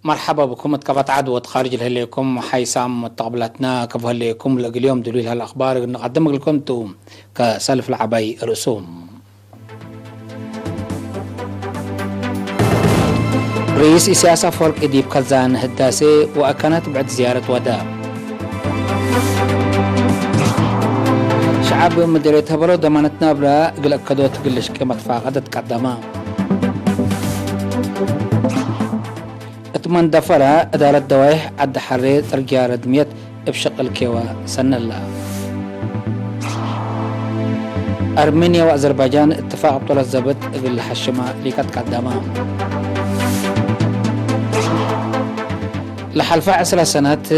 مرحبا بكم اتكبت عدوة خارج هليكم حيسام متقبلتنا كيف هليكم اليوم دليل هالأخبار نقدم لكم انتم كسلف العباي رسوم. رئيس سياسة فولك إديب كزان هداسي وأكانت بعد زيارة وداع. شعب مديرية هبرو ضمانتنا بلا قلق كدوت قلش كما تفاقدت قدما اتمن دفرة ادارة دوايح عد حري ترجع ردميت بشق الكيوة سنة الله. أرمينيا وأذربيجان اتفاق بطولة الزبط قل حشمة ليكت قدما لحلفة 10 سنوات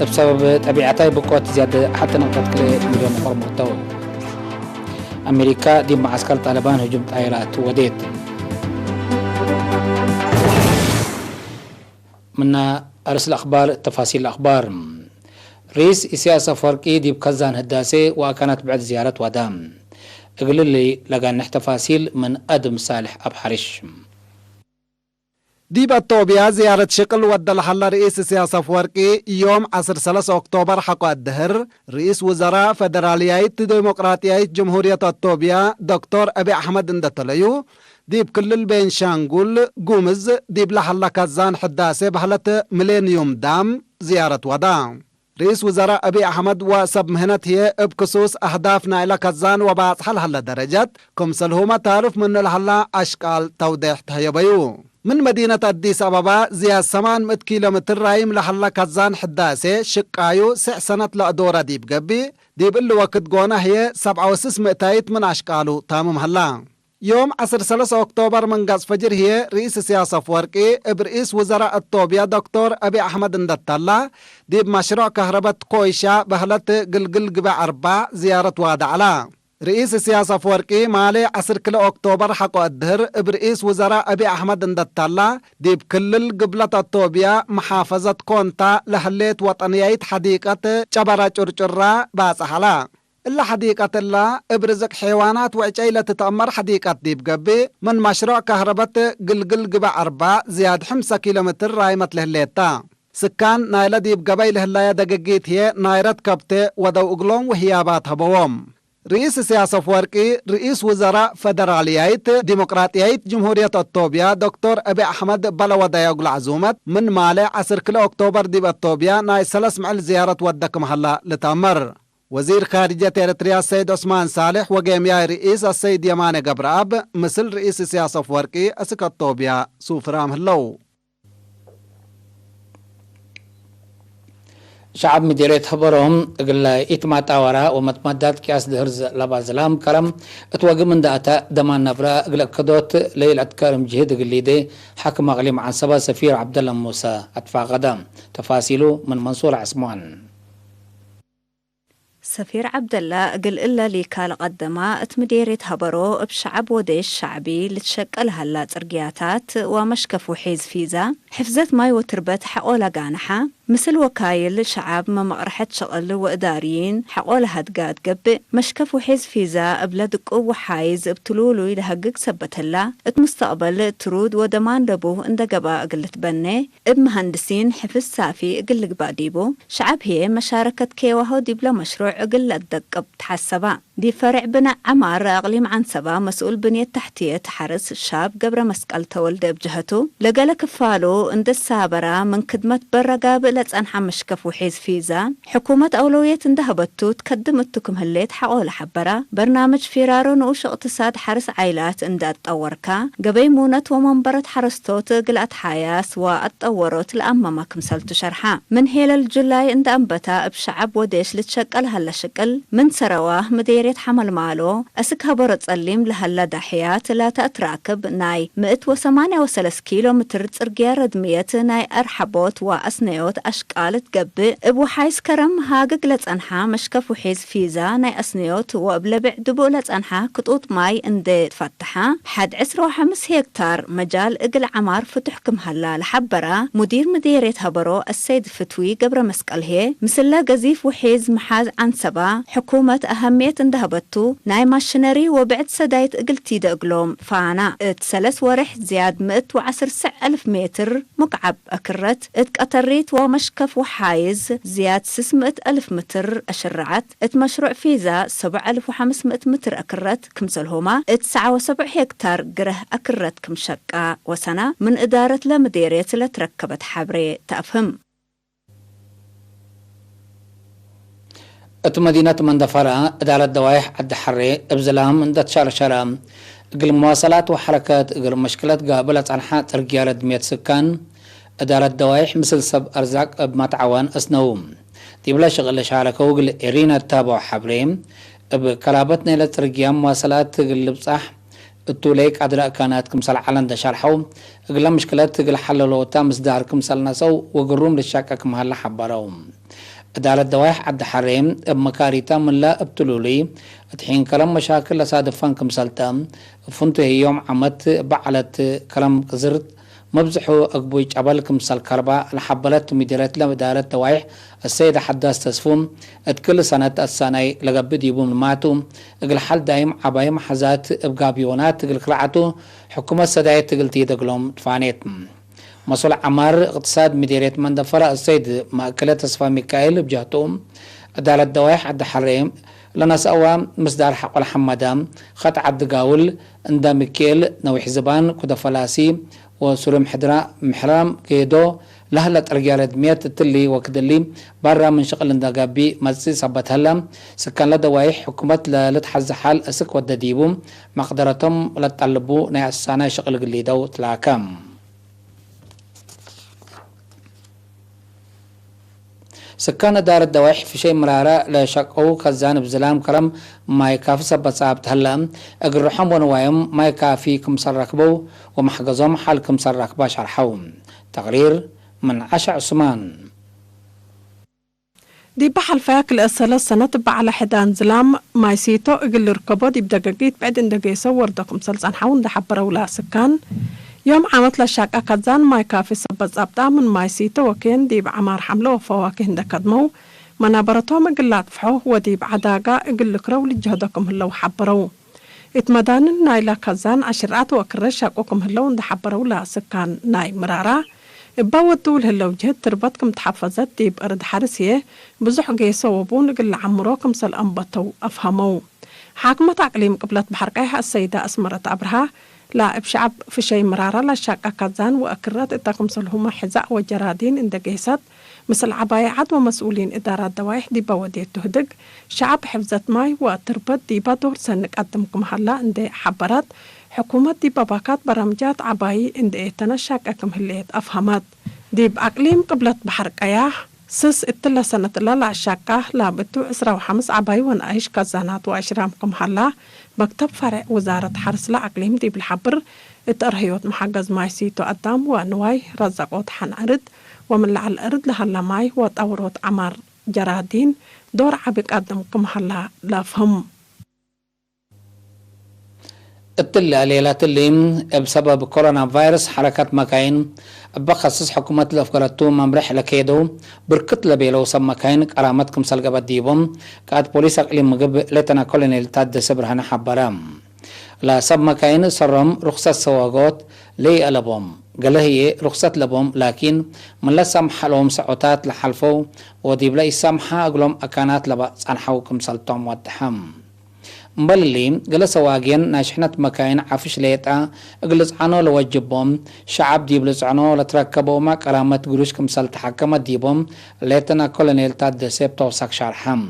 بسبب طبيعتها بقوة زيادة حتى نقطة مليون نفر محتوى. أمريكا دي معسكر طالبان هجوم طائرات وديت منا أرسل الأخبار تفاصيل الأخبار. رئيس سياسة فرقي دي بكزان هداسي وكانت بعد زيارة ودام اقول لي لقى تفاصيل من أدم صالح أبحرش. ديب الطوبيا زيارة شكل ودل حل رئيس سياسة فوركي يوم 13 أكتوبر حقا الدهر رئيس وزراء فدراليات ديمقراطيات جمهورية الطوبيا دكتور أبي أحمد اندتليو ديب كل بين شانقول قومز ديب لحل كزان حداسي بحلة ميلينيوم دام زيارة ودام. رئيس وزراء أبي أحمد وسب مهنت هي بخصوص أهدافنا إلى كزان وبعض حل درجات كمسلهما تعرف من الحل أشكال توضيح تهيبيو. من مدينة أديس أبابا زياد 800 كيلومتر رايم لحل كزان حداسي شقايو 6 سنة لأدورة ديب قبي ديب اللي وقت قونا هي 7,600 من أشكالو تامم هلا. يوم 13 أكتوبر من قاس فجر هي رئيس سياسة فوركي برئيس وزراء الطوبيا دكتور أبي أحمد اندتالله ديب مشروع كهرباء قويشة بهلت قلقل قبع 4 زيارة وادعلا. رئيس سياسة فوركي مالي 10 كيلو أكتوبر حقو الدهر برئيس وزراء أبي أحمد اندتالله ديب كل قبلة الطوبيا محافظة كونتا لحليت وطنيات حديقة جبرة جرجرة باسحلا إلا حديقة الله ابرزق حيوانات وعجيلة تتأمر حديقة ديب قبي من مشروع كهرباء قلقل قبع 4 زياد 5 كيلومتر رايمة لهليتا. سكان نايلة ديب قبي لهلايا دقيقيت هي نايرت كبتة ودو اقلوم وهيابات هبوهم. رئيس سياسة فوركي رئيس وزراء فدراليات ديمقراطيات جمهورية الطوبيا دكتور أبي أحمد بلا ودايق العزومة من مالي 10 كيلو أكتوبر ديب الطوبيا ناي 3 مع زيارة ودك محلا لتأمر. وزير خارجية إريتريا السيد عثمان صالح وقيميا رئيس السيد يماني قبراب مثل رئيس سياسة فوركي أسك الطوبيا سوفرام هلو. شعب مديرية هبرهم قل إتمات أورا ومتمدات كاس دهرز لبازلام كرم اتواقع من داتا دمان نبرا قل كدوت ليلة كرم جهد قل دي حكم أغليم عن سبا سفير عبد الله موسى أدفع غدام تفاصيله من منصور عثمان. سفير عبد الله قل إلا لي كال قدما اتمديرة هبرو بشعب وديش شعبي لتشكل هلا ترقياتات ومشكف وحيز فيزا حفزت ماي وتربت حقولا قانحة مثل وكايل شعب ما مقرحة شغل وإداريين حقولا هدقات قبق مشكف وحيز فيزا بلدق وحايز ابتلولو لهقق سبت هلا اتمستقبل ترود ودمان لبوه اندقبا قلت بني بمهندسين حفز سافي قلق بعديبو شعب هي مشاركة كيوهو ديبلا مشروع قل الدقب تحسبا دي فرع بناء عمار أقليم عن سبا مسؤول بنية تحتية حرس الشاب قبر مسكال تولد بجهته لقال كفالو عند السابرة من خدمة برقاب لتسأنحى مشكف وحيز فيزا حكومة أولوية اندهبتو تقدمتكم هليت حقول حبرة برنامج فيرارو نوش اقتصاد حرس عائلات انداد تطوركا قبي مونة ومنبرة حرستوت قلقت حياس واتطورت الأمامة كمسلتو شرحا من هيل الجولاي اند أنبتا بشعب وديش لتشكل هلا شكل من سرواه مديرية حمل مالو أسك هبرت صليم لهلا دحيات لا تأتراكب ناي 138 كيلومتر ترقيا ردمية ناي أرحبوت وأسنيوت أشكالت قبق ابو حيس كرم هاقق لتسأنحا مشكف وحيز فيزا ناي أسنيوت وابلبع دبو لتسأنحا كتوط ماي اندي تفتحا 11.5 هكتار مجال اقل عمار فتحكم هلا لحبرا مدير مديرية هبرو السيد فتوي قبر مسكال هي مسلا قزيف وحيز محاز عن سبا حكومة أهمية زهبتو ناي ماشنري وبعد سدايت اقلتي دقلوم فانا اتسلس ورح زياد 110,000 متر مكعب أكرت اتقطريت ومشكف وحايز زياد 600,000 متر أشرعت اتمشروع فيزا 7,500 متر أكرت كمسلهما 79 هكتار قره أكرت كمشقة وسنة من إدارة لمديرية لتركبت حبري تأفهم مدينة مندفرة إدارة دوايح عد حري ابزلام اندت شارشارة قل مواصلات وحركات قل مشكلات قابلت عن حات رجالة 100 سكان إدارة دوايح مثل سب أرزاق بمتعوان أسنوم تيبلا شغل شاركة وقل إرينا تابع حبريم بكرابتنا لترجيام مواصلات قل بصح التوليك عدراء كانت كمسال علن دا شارحو قل مشكلات قل حللو تامس دار كمسال نسو وقروم للشاكة كمهلا حباروم إدارة دوايح عد حريم بمكاريتا من لا ابتلولي تحين كلام مشاكل لصادفان كمسالتا فنته يوم عمت بعلت كلام قزرت مبزحو أقبوي جبل كمسال كربا لحبلت مديرات لإدارة دوايح السيدة حداث تسفون كل سنة السنة لقبد يبون ماتو اقل حال دايم عبايم حزات بقابيونات اقل كرعتو حكومة سداية تقل تيدقلوم تفانيت مسؤول عمار اقتصاد مديرية مندفرة السيد مأكلة تصفى ميكائيل بجهتهم إدارة دوايح عد حريم لناس أوام مصدر حق الحمدام خط عد قاول اندا ميكيل نوح زبان كدا فلاسي وسلم حدراء محرام كيدو لهلا رجال دميات التلي وكدلي برا من شغل اندقابي مزي صبت هلا سكان لدوايح حكومة لتحز حال اسك ودديبو مقدرتهم لتطلبو ناي السانة شغل قليدو تلاكام سكان دار الدوايح في شيء مرارة لشقو خزان بزلام كرم ما يكافي سبت صابت هلا اقر رحم ونوايم ما يكافي كمسر ركبو ومحقزهم حال كمسر ركبا شرحوم تقرير من عشا عثمان دي بحل فاكل الثلاث سنة على حدان زلام ما يسيتو اقل ركبو دي بدقاقيت بعد اندقا يصور داكم سلسان حاون دا حبرو لا سكان يوم عمت لشاك أكدزان ما يكافي سبت زبطا من ما يسيتو وكين دي بعمار حملو وفواكه دكدمو منابرتو مقلات فحوه ودي بعداقا اقل كرو لجهدكم هلو حبرو اتمدان نايلا كدزان عشرات وكرشاك وكم هلو دا حبرو لا سكان ناي مرارا باودول هلو جهد تربطكم تحفظت دي بأرد حرسيه بزح جيسو وبون قل عمروكم سل أنبطو أفهمو حاكمة أقليم قبلت بحرقيها السيدة أسمرت أبرها لا بشعب في شيء مرارة لا شاك أكازان وأكرات إتاكم سلهما حزاء وجرادين إن دقيسات مثل عبايعات ومسؤولين إدارات دوايح دي باودية تهدق شعب حفظت ماي وتربط دي بادور سنك قدمكم هلا إن حبرات حكومة دي باباكات برامجات عباي إن دي تنشاك أكم هليت أفهمات دي بأقليم قبلت بحرقياه سس اتلا سنة لا شاكاه لا بتو 15 عباي ونعيش كزانات وأشرامكم هلا مكتب فرع وزارة حرس لأقليم دي بالحبر اتأرهيوت محجز ماي سيتو قدام وانواي رزقوت حنعرض ومن على الأرض لهلا ماي وطوروت عمار جرادين دور عبك قدمكم هلا لا فهم التلة ليلات اللي بسبب كورونا فيروس حركات مكاين بخصص حكومة الأفكارتو ممرح لكيدو بركت لبيلو سب مكاين كرامتكم سلقبت ديبهم كاد بوليس أقليم مقب لتنا كولونيل تاد سبرهنا حبرام لا سب مكاين سرم رخصة سواقات لي ألبهم قال هي رخصة لبهم لكن من لا سمح لهم سعوتات لحلفو وديب لا يسمح أقلهم أكانات لبا سنحوكم سلطهم والتحم مبللي جلس واجين ناشحنة مكاين عفش ليتا اجلس عنو لوجبهم شعب ديبلس عنو لتركبوا ما كرامة قروش كمسال تحكمة ديبهم ليتنا كولونيل تاد سيب توسك شرحم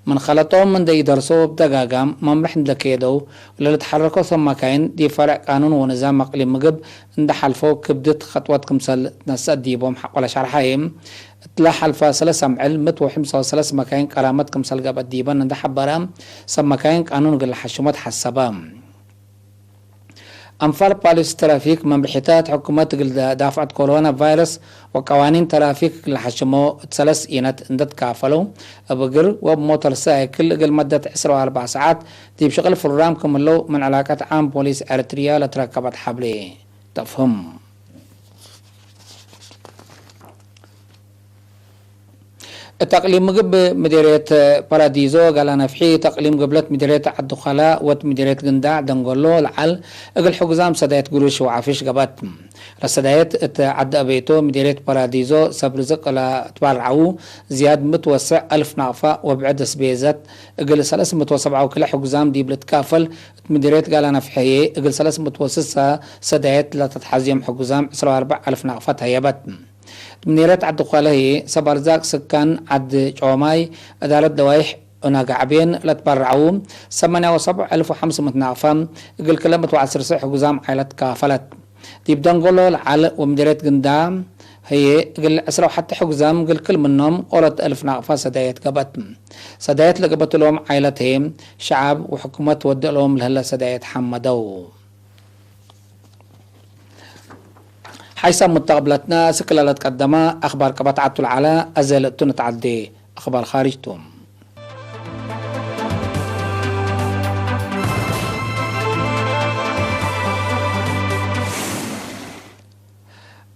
من خلطهم من دي درسوا بدقاقام ممرحن لكيدو ولتحركوا ثم مكاين دي فرق قانون ونظام مقلي مقب اند حلفو كبدت خطوات كمسال نسا ديبهم حق ولا شرحايم تلاح الفاصلة سمعل متوحم سلس مكاين كرامتكم سلقة بديبان عند حبرام سم مكاين قانون قل حشومات حسبام أنفال باليس ترافيك من بحثات حكومة قل دافعت كورونا فيروس وقوانين ترافيك قل حشمو تسلس إينات اندت كافلو أبقر وبموتر سايكل قل مدة 24 ساعات دي بشغل فرام كملو من علاقات عام بوليس أريتريا لتركبت حبلي تفهم تقليم مقب مديرية باراديزو قال نفحي تقليم قبلت مديرية الدخلاء وت مديرية قنداع دنقولو العل اقل حقزام سدايت قروش وعافيش قبات رسدايت عد أبيتو مديرية باراديزو سبرزق لا تبارعو زياد متوسع 1000 نعفة وبعد سبيزت اقل 307 وكل حقزام دي بلتكافل مديرية قال نفحي اقل 306 سدايت لا تتحزيم حقزام 24,000 نعفة هيبت منيرات عد قاله سبرزاق سكان عد جوماي ادارة دوايح وناقعبين لتبرعوم 78,500 نعفة قل كلمة وعسر صح وقزام عائلة كافلت تبدان قولوا العال ومديرات قندام هي قل أسرع حتى حقزام قل كل منهم قولت 1000 نعفة سدايت قبت سدايت لقبت لهم عائلتهم شعب وحكومة ودق لهم لهلا سدايت حمدو حيث متقبلتنا سكلة تقدم أخبار كبتعة العلا أزل تنتعدي أخبار خارجتم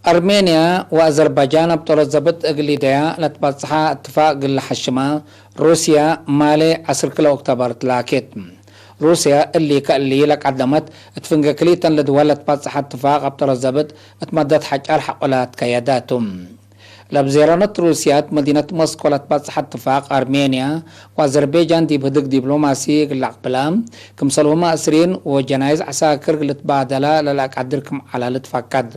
أرمينيا وأذربيجان بترزبط إقليديا لتبصحى اتفاق الحشمة روسيا مالي 10 كيلو أكتوبر تلاكيت روسيا اللي لك قدمت تفنق كليتا لدولة بصح اتفاق بترزبط اتمدت حجار حقولات كياداتهم لبزيرانة روسيا مدينة موسكو لتبصح اتفاق أرمينيا وأذربيجان دي بهدق دبلوماسي العقبلام كمسلوما أسرين وجنايز عساكر لتبادلا للاك عدركم على الاتفاقات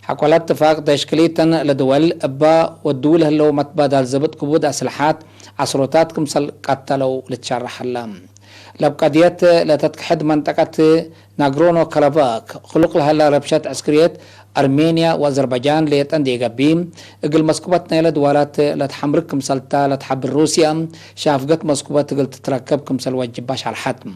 حقولات اتفاق تشكيليتا لدول أبا والدول هلو متبادل زبط كبود أسلحات عصروتات كمسل قتلوا لتشرح اللام لبقاديات لتتكحد منطقة ناغرونو كاراباخ خلق لها ربشات عسكريات أرمينيا وأذربيجان ليتن دي قبيم اقل مسكوبات نيلة دوالات لتحمرك كمسلتا لتحبر روسيا شافقت مسكوبات قل تتركب كمسل وجباش على الحتم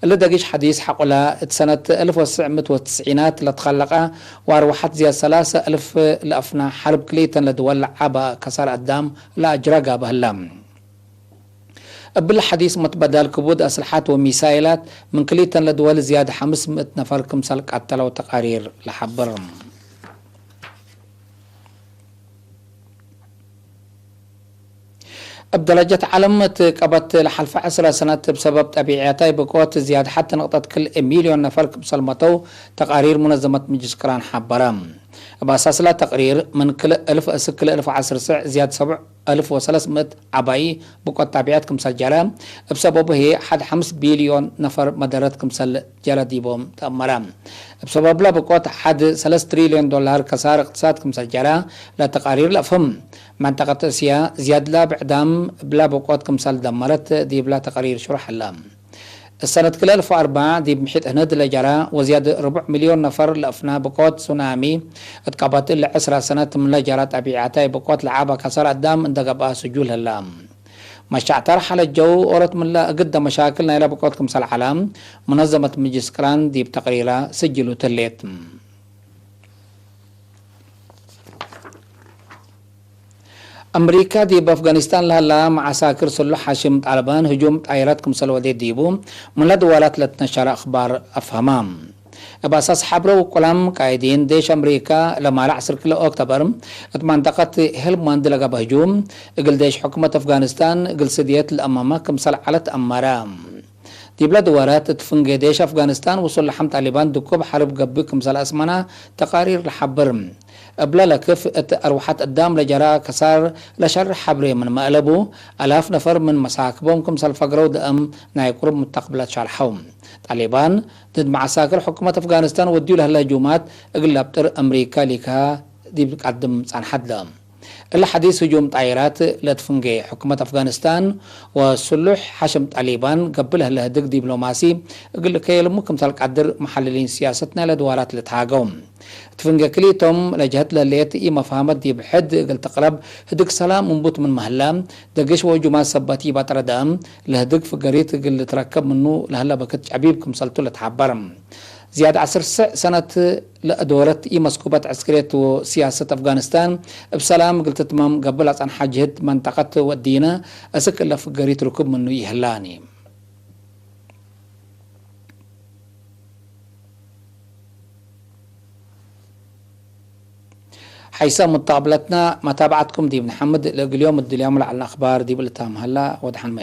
اللي دقيش حديث حقولها سنة 1990 لتخلقها واروحت زي 3,000 لأفنا حرب كليتا لدول عبا كسر قدام لا أجرقها بهلام بالحديث متبادل كبود أسلحات وميسايلات من كليتا لدول زيادة 500 نفر كمسل قتلوا تقارير لحبرهم بدرجة علمت قبت لحلف 10 سنة بسبب تبعياتي بقوة زيادة حتى نقطة كل مليون نفر كبسلمتو تقارير منظمة مجلس كران حبرام بأساس لا تقرير من كل 1010 ساعة زيادة 7,300 عباي بقوة تبعيات كمسل جرام بسببه هي 1 بليون نفر مدارات كمسل جرى ديبوم تأمرام بسبب لا بقوة 3 تريليون دولار كسار اقتصاد كمسل جرى لا تقارير لأفهم منطقة اسيا زياد لا بعدام بلا بقوات كمسال دمرت دي بلا تقارير شرح اللام السنة كل 2004 دي بمحيط هند لجرى وزيادة 4 مليون نفر لأفنا بقوات سونامي اتقابت إلا 10 سنة من لجرى تبعياتي بقوات لعابة كسر قدام اندقبها سجول اللام مشاع طرح على الجو أورت من لا قد مشاكلنا إلى بقوات كمسال علام منظمة مجلس كران دي بتقريرها سجلوا تليت أمريكا دي بأفغانستان لها مع عساكر سلح حاشم طالبان هجوم طائرات كمسل ودي ديبو من لدولات لتنشر أخبار أفهمام بأساس حبر وكلام قايدين ديش أمريكا لما لعصر كل أكتوبر منطقة هلماند لغا بهجوم اقل ديش حكومة أفغانستان اقل سديات الأمامة كمسل على أمارام دي بلا دوارات تفنج ديش أفغانستان وصل لحم طالبان دكوب حرب قبل كمسل أسمنا تقارير لحبر قبل لكف أروحات قدام لجرا كسار لشر حبري من مقلبو ألاف نفر من مساكبهم كمسل فقروا دقم نايقرب متقبلات شارحهم طالبان ضد معساكر حكومة أفغانستان وديو لها الهجومات اقل لابتر أمريكا لكها دي بتقدم عن حد لهم الحديث هجوم طائرات لتفنجي حكومة أفغانستان وسلوح حشم طالبان قبلها لهدق دبلوماسي اقل كيلمو كمثال قدر محللين سياستنا لدوارات لتهاقوم تفنجي كليتهم لجهت لليت إي مفهمت دي بحد اقل تقرب هدق سلام منبوط من مهلام دقش وجماع سباتي باتردام لهدق فقريت اقل تركب منو لهلا بكت عبيب كمثالتو لتحبرم زيادة 10 سنة لدورة إي مسكوبات عسكرية وسياسة أفغانستان بسلام قلت تمام قبل عن حاجة منطقة ودينا أسك إلا فقريت ركوب منو يهلاني حيث متابعتنا متابعتكم دي محمد اليوم اليوم على الأخبار دي بالتام هلا وضحن ما